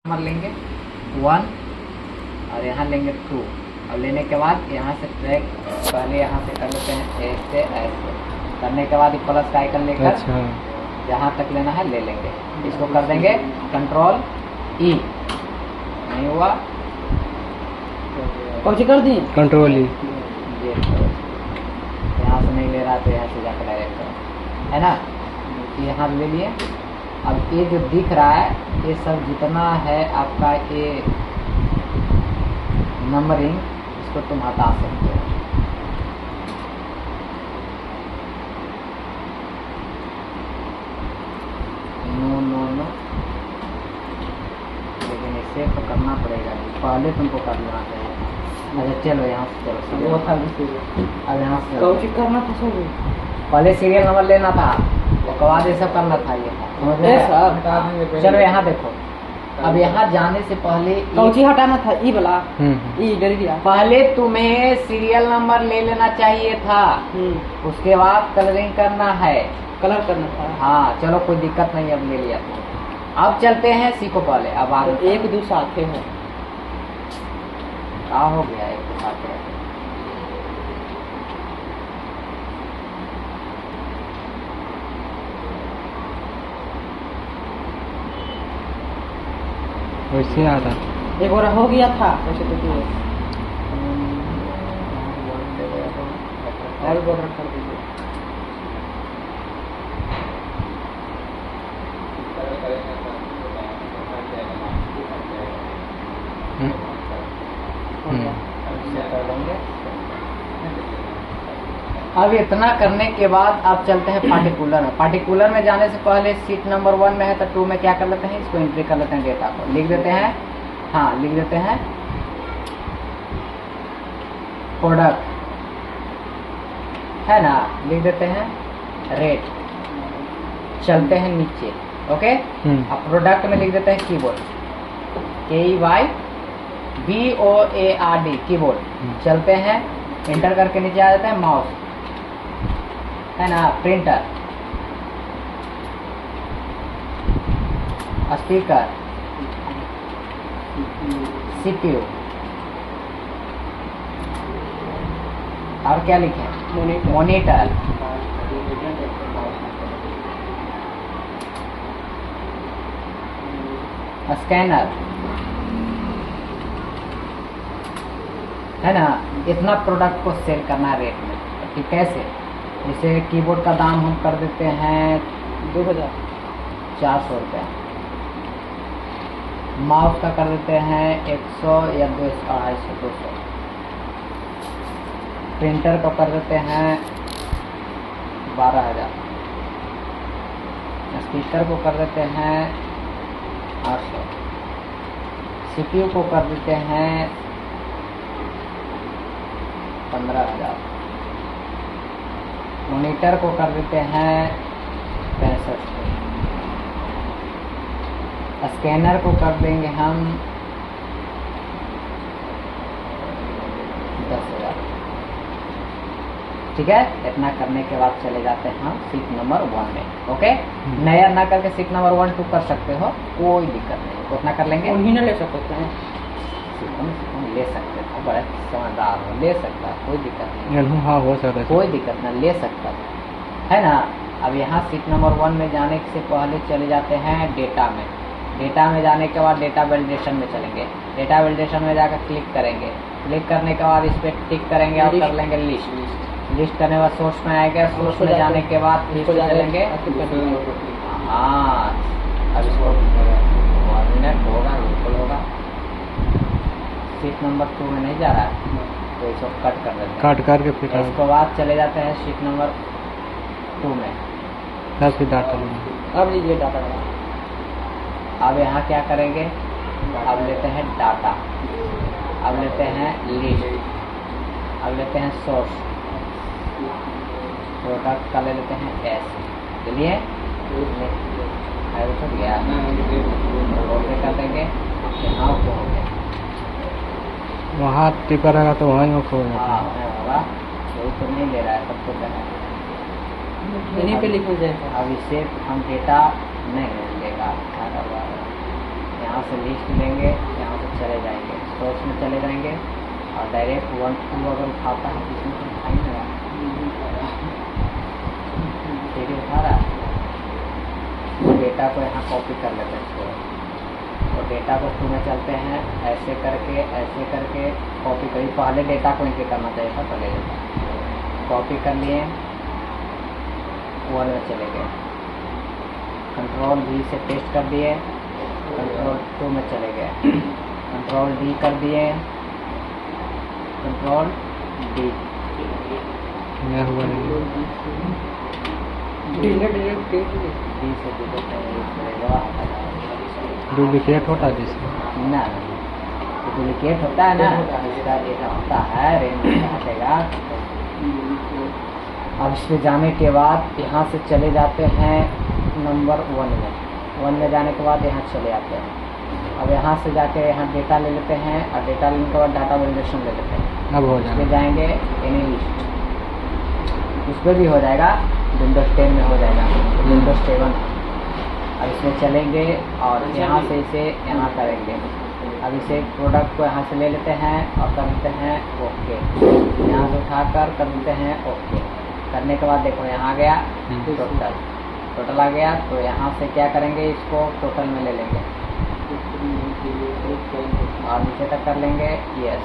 Number लेंगे 1 और यहाँ लेंगे 2 और लेने के बाद यहाँ से ट्रैक पहले यहाँ से कर लेते हैं ऐसे ऐसे करने के बाद प्लस का आइकन लेकर जहाँ तक लेना है ले लेंगे। इसको कर देंगे कंट्रोल ई। नहीं हुआ कौन सी कर दी कंट्रोल ई। यहाँ से नहीं ले रहा तो यहाँ से जाकर डायरेक्ट करो, है ना। यहाँ ले लिए। अब ये जो दिख रहा है ये सब जितना है आपका ये नंबरिंग, इसको तुम हटा सकते हो। नो नो नो, लेकिन इसे तो करना पड़ेगा, पहले तुमको कर लेना चाहिए। अच्छा चलो यहाँ से चलो, वो था अब यहाँ से करना था सब। पहले सीरियल नंबर लेना था, उसके बाद ये सब करना था। ये चलो यहाँ देखो, अब यहाँ जाने से पहले कौची हटाना था ई वाला, ई डर गया। पहले तुम्हें सीरियल नंबर ले लेना चाहिए था, उसके बाद कलरिंग करना है, कलर करना था। हाँ चलो कोई दिक्कत नहीं, अब ले लिया तो अब चलते हैं सीखो पहले। अब आगे तो एक दो साथे है, क्या हो गया एक दो साथे? वैसे आता एक बार हो गया था वैसे तो और बॉर्डर कर दीजिए। अब इतना करने के बाद आप चलते हैं पार्टिकुलर में। पार्टिकुलर में जाने से पहले सीट नंबर 1 में है तो 2 में क्या कर लेते हैं, इसको एंट्री कर लेते हैं, डेटा को लिख देते हैं। हाँ लिख देते हैं प्रोडक्ट, है ना, लिख देते हैं रेट। चलते हैं नीचे, ओके। अब प्रोडक्ट में लिख देते हैं कीबोर्ड, KEYBOARD कीबोर्ड। चलते हैं एंटर करके नीचे आ जाते हैं माउस, है ना, प्रिंटर, स्पीकर, CPU और क्या लिखे, मॉनिटर, स्कैनर, है ना। इतना प्रोडक्ट को सेल करना रेट में। ठीक कैसे, जैसे कीबोर्ड का दाम हम कर देते हैं 2400 रुपया, माउस का कर देते हैं 100 या 250 200, प्रिंटर का कर देते हैं 12,000, स्पीकर को कर देते हैं 800, CPU को कर देते हैं 15,000, मॉनिटर को कर देते हैं 6500, स्कैनर को कर देंगे हम 10,000। ठीक है, इतना करने के बाद चले जाते हैं हम सीट नंबर 1 में, ओके। नया ना करके सीट नंबर 1 2 कर सकते हो, कोई दिक्कत नहीं, उतना कर लेंगे। उन्हीं ने ले सकते हैं, ले सकते थे, बड़े समझदार हो, ले सकता, कोई दिक्कत नहीं। हाँ हो सकता है, कोई दिक्कत ना, ले सकता है ना। अब यहाँ सीट नंबर 1 में जाने से पहले चले जाते हैं डेटा में। डेटा में जाने के बाद डेटा वैलिडेशन में चलेंगे। डेटा वैलिडेशन में जाकर क्लिक करेंगे। क्लिक करने के बाद इस पर टिक करेंगे और कर लेंगे लिस्ट। लिस्ट करने के बाद सोर्स में आएगा। सोर्स में जाने के बाद फिर से चलेंगे। हाँ अब इसको मिनट होगा, बिल्कुल होगा। सीट नंबर 2 में नहीं जा रहा है तो इसको कट कर देते हैं, काट करके फिर उसके बाद चले जाते हैं सीट नंबर 2 में। फिर डाटा अब लीजिए डाटा। अब यहाँ क्या करेंगे, अब लेते हैं डाटा, अब लेते हैं लिस्ट, अब लेते हैं सोर्स, प्रोडक्ट का ले लेते हैं एस, चलिए उठ गया, ओके कर देंगे। यहाँ को हो गया, वहाँ टिपा रहेगा तो वहाँ ही खो हाँ होगा, कोई तो नहीं ले रहा है, सब तो कर रहा है। इन्हीं पे लिखा जाएगा। अब इससे हम डेटा नहीं लेगा, यहाँ से लिस्ट लेंगे, यहाँ से चले जाएंगे, सोर्स में चले जाएंगे और डायरेक्ट 1 2 अगर उठाता है तो इसमें तो उठा ही नहीं रहा, ठीक है उठा रहा है। तो डेटा को यहाँ कॉपी कर लेते हैं इसको, और डेटा को 2 में चलते हैं, ऐसे करके कॉपी करी। पहले डेटा को इनके करना चाहिए था, पहले कॉपी कर लिए, 1 में चले गए, कंट्रोल V से पेस्ट कर दिए, कंट्रोल 2 में चले गए, कंट्रोल D कर दिए, कंट्रोल D यह हुआ नहीं। डिलीट D से डिलीट नहीं यूज करेगा, डुप्लीकेट होता है जिसमें ना डुप्लीकेट होता है ना, इसका डेटा होता है, रेंज हटेगा। अब इस पे जाने के बाद यहाँ से चले जाते हैं नंबर 1 में जाने के बाद यहाँ चले आते हैं। अब यहाँ से जाके यहाँ डेटा ले लेते हैं, और डेटा लेने के बाद डाटा वैलिडेशन ले लेते हैं। अब हो इस पे जाएगा। जाएंगे एनी लिस्ट, उस पर भी हो जाएगा, विंडोज 10 में हो जाएगा, विंडोज 7। अब इसमें चलेंगे और यहाँ से इसे यहाँ करेंगे। अब इसे प्रोडक्ट को यहाँ से ले लेते हैं और कर देते हैं ओके, यहाँ से उठाकर कर देते हैं ओके। करने के बाद देखो यहाँ आ गया टोटल आ गया। तो यहाँ से क्या करेंगे, इसको टोटल में ले लेंगे और नीचे तक कर लेंगे यस,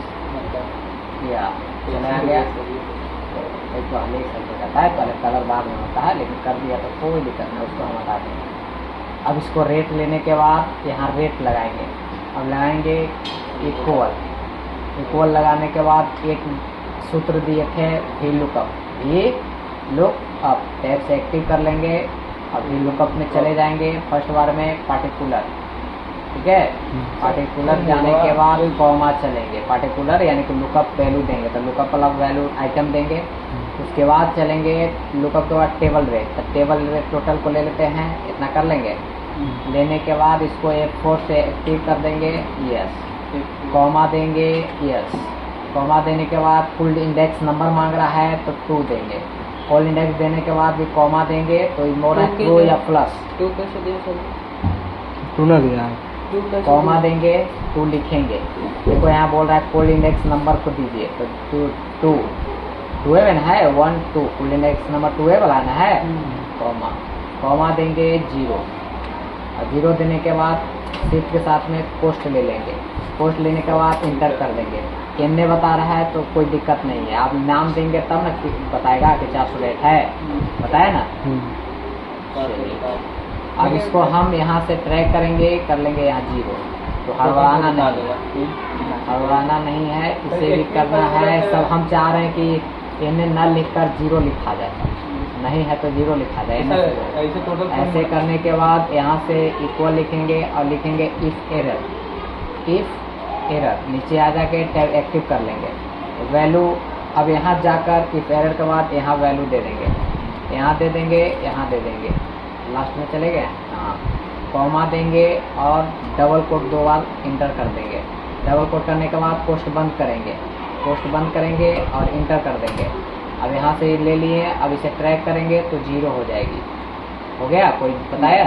या चला आ गया। एक पहले ही सब हो जाता है, पहले कलर बाद में होता है, लेकिन कर दिया तो कोई दिक्कत नहीं, उसको हम हटा देंगे। अब इसको रेट लेने के बाद यहाँ रेट लगाएंगे। अब लगाएंगे इक्वल लगाने के बाद एक सूत्र दिए थे वी लुकअप टैब से एक्टिव कर लेंगे। अब वी लुकअप में चले जाएंगे, फर्स्ट बार में पार्टिकुलर, ठीक है। पार्टिकुलर जाने के बाद कॉमा चलेंगे, पार्टिकुलर यानी कि लुकअप वैल्यू देंगे, तो लुकअप वाला वैल्यू आइटम देंगे। उसके बाद चलेंगे लुकअप के बाद टेबल रेट, तो टेबल रेट टोटल को ले लेते हैं, इतना कर लेंगे। लेने के बाद इसको F4 से एक्टिव कर देंगे यस, कॉमा देंगे यस, कॉमा देने के बाद फुल इंडेक्स नंबर मांग रहा है तो 2 देंगे। फुल इंडेक्स देने के बाद भी कॉमा देंगे, तो मोर है ट्रू या प्लस, 2 कैसे दिया सर? तू ना दिया 2 कैसे कॉमा देंगे 2 लिखेंगे। देखो यहाँ बोल रहा है फुल इंडेक्स नंबर को दीजिए, तो 2 है 1 2 फुल इंडेक्स नंबर 2 वाला ना है, कॉमा देंगे 0, और 0 देने के बाद शिफ्ट के साथ में पोस्ट ले लेंगे। पोस्ट लेने के बाद इंटर कर देंगे। केमने बता रहा है तो कोई दिक्कत नहीं है, आप नाम देंगे तब ना बताएगा कि 400 रेट है, बताया ना। अब इसको हम यहाँ से ट्रैक करेंगे, कर लेंगे यहाँ 0, तो हड़बड़ाना नहीं है, इसे भी करना है। सब हम चाह रहे हैं कि इन्हें न लिखकर 0 लिखा जाए, नहीं है तो 0 लिखा जाए। ऐसे करने के बाद यहाँ से इक्वल लिखेंगे और लिखेंगे इफ एरर, नीचे आ जाके टैब एक्टिव कर लेंगे। वैल्यू अब यहाँ जाकर इफ एरर के बाद यहाँ वैल्यू दे देंगे, यहाँ दे देंगे, यहाँ दे देंगे, लास्ट में चले गए। हाँ, कॉमा देंगे और डबल कोट 2 बार इंटर कर देंगे। डबल कोट करने के बाद पोस्ट बंद करेंगे और इंटर कर देंगे। अब यहाँ से ले लिए, अब इसे ट्रैक करेंगे तो 0 हो जाएगी। हो गया, कोई बताया?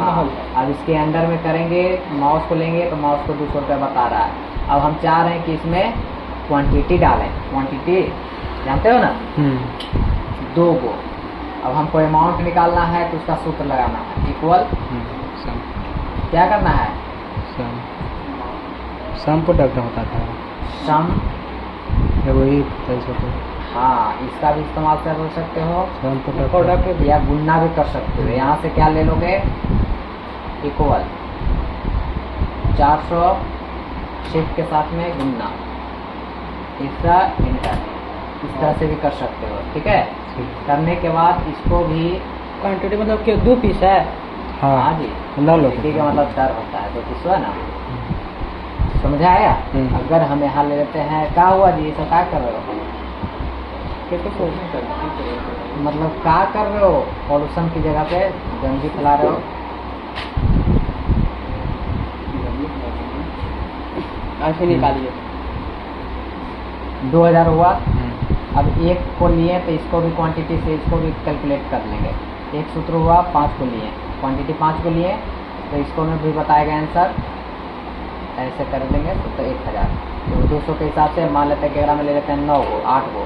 हाँ, अब इसके अंदर में करेंगे, माउस को लेंगे तो माउस को 200 रुपये बता रहा है। अब हम चाह रहे हैं कि इसमें क्वांटिटी डालें, क्वांटिटी जानते हो ना, 2 गो। अब हमको अमाउंट निकालना है तो उसका सूत्र लगाना है, इक्वल क्या करना है, सम प्रोडक्ट होता था, सम, वही हाँ इसका भी इस्तेमाल कर सकते हो, सम प्रोडक्ट या गुणना भी कर सकते हो। यहाँ से क्या ले लोगे, इक्वल 400 शिफ्ट के साथ में गुणना, तीसरा इंटर, इस तरह से भी कर सकते हो, ठीक है। करने के बाद इसको भी क्वांटिटी मतलब कि 2 पीस है। हाँ जी, ठीक है, मतलब डर होता है 2 पीस है ना, समझा आया। अगर हम यहाँ ले लेते हैं, क्या हुआ जी, ये सब क्या कर रहे हो, मतलब क्या कर रहे हो, पॉल्यूशन की जगह पे गंदगी फैला रहे हो। ऐसे निकालिए, 2000 हुआ। अब 1 को लिए तो इसको भी क्वांटिटी से इसको भी कैलकुलेट कर लेंगे। 1 सूत्र हुआ, 5 को लिए, क्वांटिटी 5 को लिए तो इसको में भी बताएगा आंसर, ऐसे कर देंगे तो 1000। तो 200 के हिसाब से मान लेते हैं 11 में ले लेते हैं 9 गो 8 गो,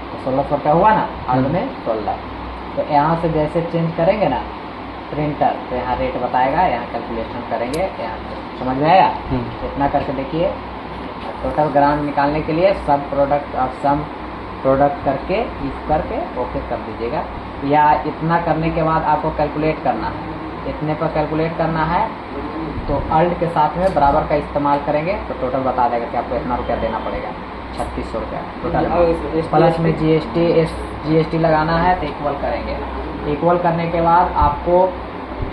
तो 1600 रुपया हुआ ना, 8 में 16। तो यहाँ से जैसे चेंज करेंगे ना प्रिंटर, तो यहाँ रेट बताएगा, यहाँ कैलकुलेशन करेंगे, यहाँ से समझ में आया। इतना करके देखिए, टोटल ग्राम निकालने के लिए सब प्रोडक्ट और सम प्रोडक्ट करके इफ करके ओके कर दीजिएगा। या इतना करने के बाद आपको कैलकुलेट करना है, इतने पर कैलकुलेट करना है, तो अल्ट के साथ में बराबर का इस्तेमाल करेंगे तो टोटल बता देगा कि आपको इतना रुपया देना पड़ेगा, 3600 रुपया टोटल। प्लस में जीएसटी लगाना है तो इक्वल करेंगे। इक्वल करने के बाद आपको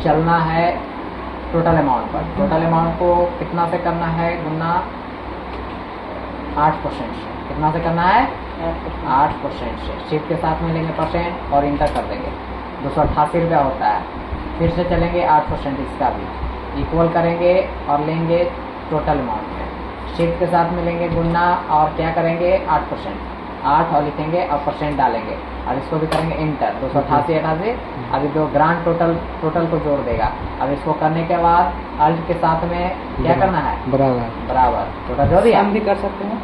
चलना है टोटल अमाउंट पर। टोटल अमाउंट को कितना से करना है गुना 8% से। कितना से करना है 8% से। शिफ्ट के साथ में लेंगे परसेंट और इंटर कर देंगे, 288 रुपया होता है। फिर से चलेंगे 8% इसका भी इक्वल करेंगे और लेंगे टोटल अमाउंट में, शिफ्ट के साथ में लेंगे गुना और क्या करेंगे 8%, 8 और लिखेंगे और परसेंट डालेंगे और इसको भी करेंगे इंटर, 288 88। अभी जो ग्रांड टोटल को जोड़ देगा। अब इसको करने के बाद अल्ट के साथ में क्या करना है बराबर टोटल जोड़ दिया। हम भी कर सकते हैं,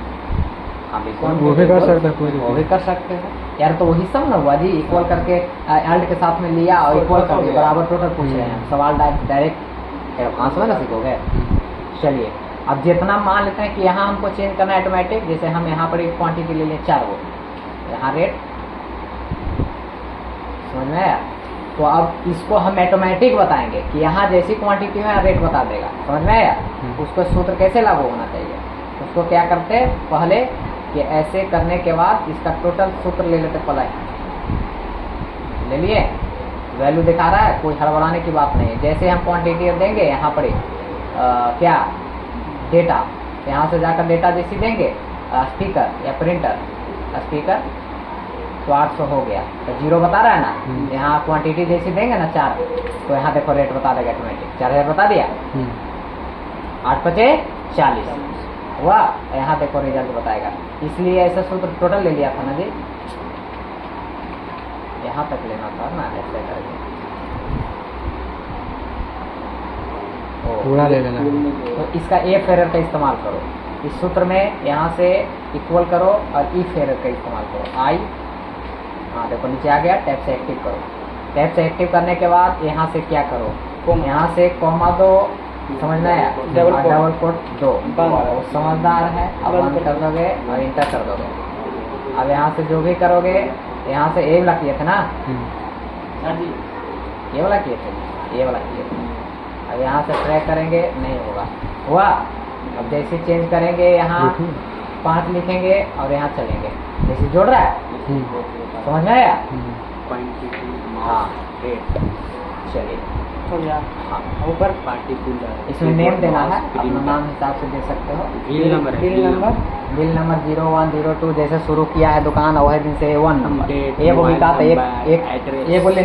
वो भी कर सकते हैं, कोई वो भी कर सकते हैं यार। तो वही सब ना हुआ जी, इक्वल करके अल्ट के साथ में लिया और इक्वल करके बराबर टोटल पूछ रहे हैं। सवाल डायरेक्ट एडवांस में ना सीखोगे। चलिए अब जितना मान लेते हैं कि यहाँ हमको चेंज करना है ऑटोमेटिक, जैसे हम यहाँ पर एक क्वांटिटी ले लें 4 गो, यहाँ रेट समझ में आया। तो अब इसको हम ऑटोमेटिक बताएंगे कि यहाँ जैसी क्वांटिटी है रेट बता देगा, समझ में आया। उसको सूत्र कैसे लागू होना चाहिए, उसको क्या करते हैं पहले कि ऐसे करने के बाद इसका टोटल सूत्र ले लेते, पहले ले लिए, वैल्यू दिखा रहा है, कोई हड़बड़ाने की बात नहीं है। जैसे हम क्वांटिटी देंगे यहाँ पर क्या डेटा, यहाँ से जाकर डेटा जैसी देंगे स्पीकर या प्रिंटर स्पीकर तो 800 हो गया, तो 0 बता रहा है ना। यहाँ क्वांटिटी जैसी देंगे ना 4, तो यहाँ देखो रेट बता देगा ऑटोमेटिक, 4000 बता दिया, 8 × 40 हुआ। यहाँ देखो रिजल्ट बताएगा। इसलिए ऐसा सूत्र टोटल ले लिया था ना जी, यहाँ तक लेना था ना, ऐसे करके पूरा ले लेना। तो इसका एफ एरर का इस्तेमाल करो इस सूत्र में, यहाँ से इक्वल करो और इफ एरर का इस्तेमाल करो। आई हाँ देखो नीचे आ गया, टैब से एक्टिव करो। टैब से एक्टिव करने के बाद यहाँ से क्या करो, यहाँ से कॉमा दो, समझ में आया, डबल कोट दो, समझदार है। अब बंद कर दोगे और इंटर कर दोगे। अब यहाँ से जो भी करोगे, यहाँ से ए वाला किए थे ना, ये वाला किए थे, ये वाला किए थे। अब यहाँ से ट्रैक करेंगे, नहीं होगा, हुआ। अब जैसे चेंज करेंगे यहाँ 5 लिखेंगे और यहाँ चलेंगे, जैसे जोड़ रहा है, समझ में आया। हाँ चलिए हाँ ऊपर इसमें नेम देना है, अपना नाम हिसाब से दे सकते हो। बिल नंबर 0102 जैसे शुरू किया है दुकान, वही दिन से 1 नंबर, एक वो भी कहा था, एक बोले